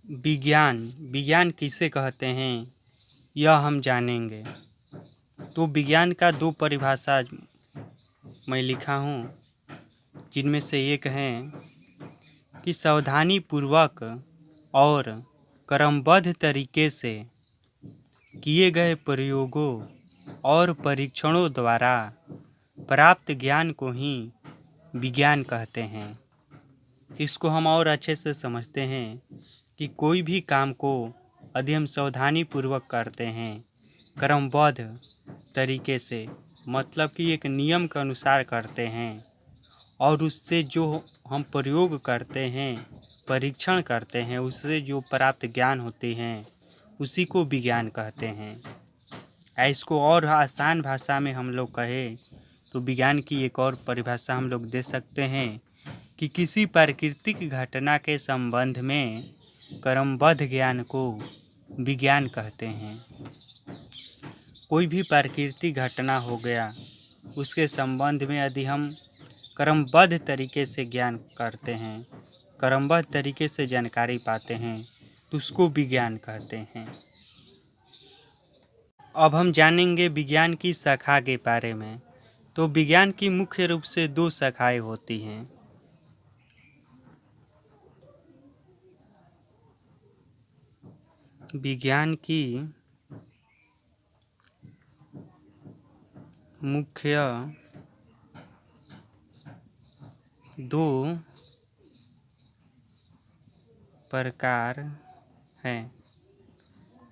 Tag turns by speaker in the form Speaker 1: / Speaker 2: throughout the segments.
Speaker 1: विज्ञान विज्ञान किसे कहते हैं यह हम जानेंगे। तो विज्ञान का दो परिभाषा मैं लिखा हूँ, जिनमें से एक है कि सावधानी पूर्वक और क्रमबद्ध तरीके से किए गए प्रयोगों और परीक्षणों द्वारा प्राप्त ज्ञान को ही विज्ञान कहते हैं। इसको हम और अच्छे से समझते हैं कि कोई भी काम को यदि हम सावधानी पूर्वक करते हैं, क्रमबद्ध तरीके से, मतलब कि एक नियम के अनुसार करते हैं, और उससे जो हम प्रयोग करते हैं, परीक्षण करते हैं, उससे जो प्राप्त ज्ञान होते हैं उसी को विज्ञान कहते हैं। इसको और आसान भाषा में हम लोग कहें तो विज्ञान की एक और परिभाषा हम लोग दे सकते हैं कि किसी प्राकृतिक घटना के संबंध में क्रमबद्ध ज्ञान को विज्ञान कहते हैं। कोई भी प्राकृतिक घटना हो गया, उसके संबंध में यदि हम क्रमबद्ध तरीके से ज्ञान करते हैं, क्रमबद्ध तरीके से जानकारी पाते हैं, तो उसको विज्ञान कहते हैं। अब हम जानेंगे विज्ञान की शाखा के बारे में। तो विज्ञान की मुख्य रूप से दो शाखाएं होती हैं। विज्ञान की मुख्य दो प्रकार हैं।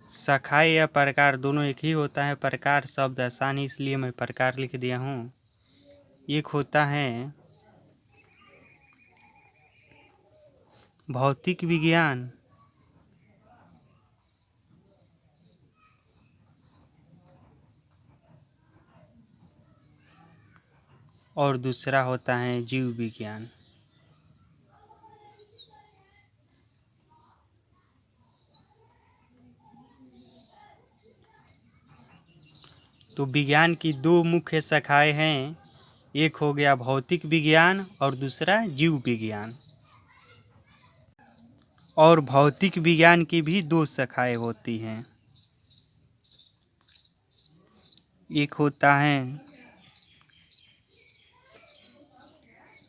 Speaker 1: शाखाएं या प्रकार दोनों एक ही होता है। प्रकार शब्द आसान है, इसलिए मैं प्रकार लिख दिया हूँ। एक होता है भौतिक विज्ञान और दूसरा होता है जीव विज्ञान। तो विज्ञान की दो मुख्य शाखाएं हैं, एक हो गया भौतिक विज्ञान और दूसरा जीव विज्ञान। और भौतिक विज्ञान की भी दो शाखाएं होती हैं। एक होता है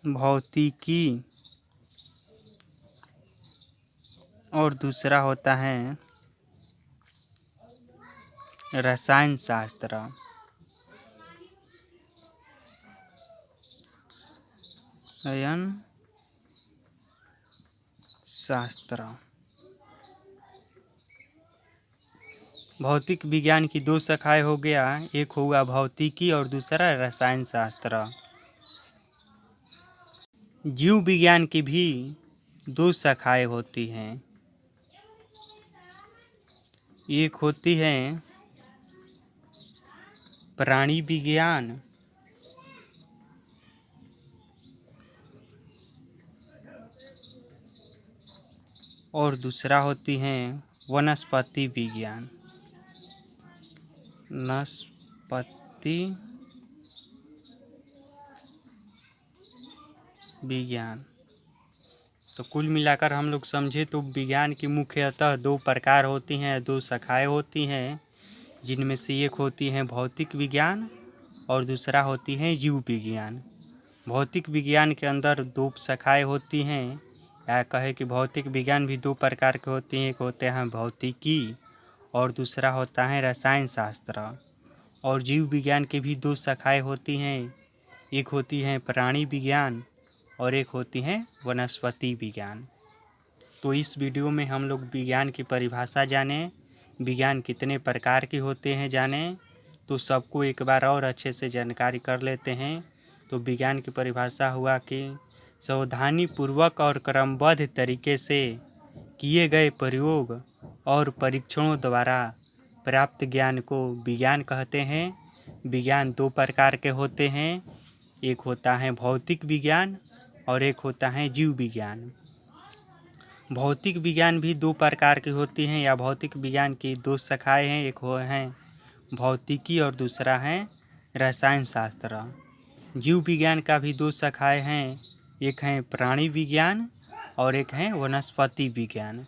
Speaker 1: भौतिकी और दूसरा होता है रसायन शास्त्र। रसायन शास्त्र। भौतिक विज्ञान की दो शाखाएं हो गया, एक होगा भौतिकी और दूसरा रसायन शास्त्र। जीव विज्ञान की भी दो शाखाएं होती हैं। एक होती है प्राणी विज्ञान और दूसरा होती है वनस्पति विज्ञान। वनस्पति विज्ञान। तो कुल मिलाकर हम लोग समझे तो विज्ञान की मुख्यतः दो प्रकार होती हैं, दो शाखाएं होती हैं, जिनमें से एक होती है भौतिक विज्ञान और दूसरा होती है जीव विज्ञान। भौतिक विज्ञान के अंदर दो शाखाएं होती हैं, या कहे कि भौतिक विज्ञान भी दो प्रकार के होती हैं। एक होते हैं भौतिकी और दूसरा होता है रसायन शास्त्र। और जीव विज्ञान की भी दो शाखाएं होती हैं, एक होती है प्राणी विज्ञान और एक होती है वनस्पति विज्ञान। तो इस वीडियो में हम लोग विज्ञान की परिभाषा जाने, विज्ञान कितने प्रकार के होते हैं जाने, तो सबको एक बार और अच्छे से जानकारी कर लेते हैं। तो विज्ञान की परिभाषा हुआ कि सावधानी पूर्वक और क्रमबद्ध तरीके से किए गए प्रयोग और परीक्षणों द्वारा प्राप्त ज्ञान को विज्ञान कहते हैं। विज्ञान दो प्रकार के होते हैं, एक होता है भौतिक विज्ञान और एक होता है जीव विज्ञान। भौतिक विज्ञान भी दो प्रकार की होती हैं, या भौतिक विज्ञान की दो शाखाएं हैं, एक हो है भौतिकी और दूसरा है रसायन शास्त्र। जीव विज्ञान का भी दो शाखाएं हैं, एक है प्राणी विज्ञान और एक है वनस्पति विज्ञान।